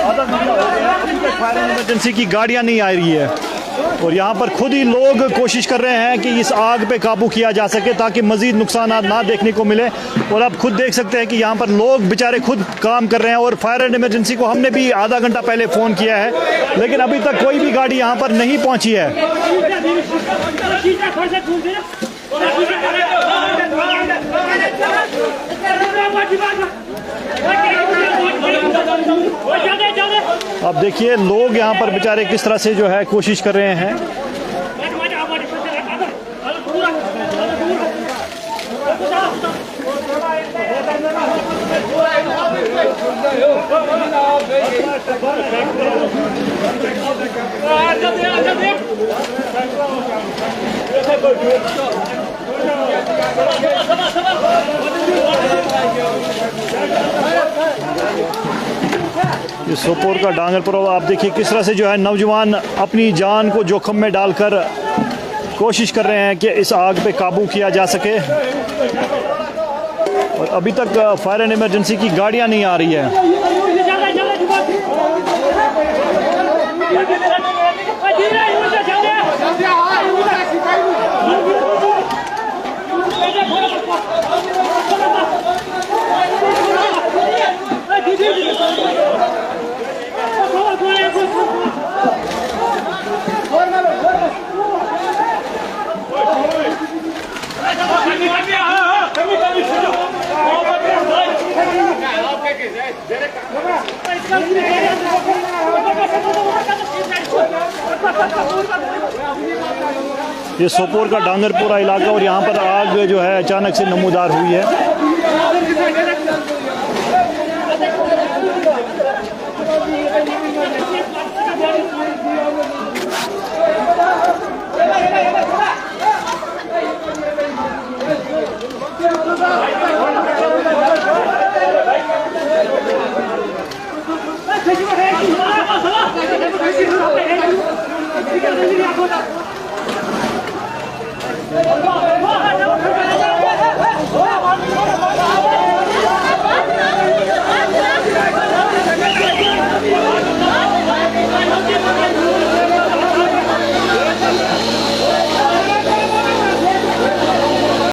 आधा घंटा हो गया, अभी तक फायर इमरजेंसी की गाड़ियाँ नहीं आ रही है और यहाँ पर खुद ही लोग कोशिश कर रहे हैं कि इस आग पे काबू किया जा सके ताकि मज़ीद नुकसान ना देखने को मिले। और आप खुद देख सकते हैं कि यहाँ पर लोग बेचारे खुद काम कर रहे हैं और फायर एंड इमरजेंसी को हमने भी आधा घंटा पहले फ़ोन किया है, लेकिन अभी तक कोई भी गाड़ी यहाँ पर नहीं पहुँची है। अब देखिए लोग यहाँ पर बेचारे किस तरह से जो है कोशिश कर रहे हैं। ये सोपोर का डांगरपुर, आप देखिए किस तरह से जो है नौजवान अपनी जान को जोखिम में डालकर कोशिश कर रहे हैं कि इस आग पे काबू किया जा सके और अभी तक फायर एंड इमरजेंसी की गाड़ियां नहीं आ रही है। ये सोपोर का डांगरपुरा इलाका और यहाँ पर आग जो है अचानक से नमूदार हुई है।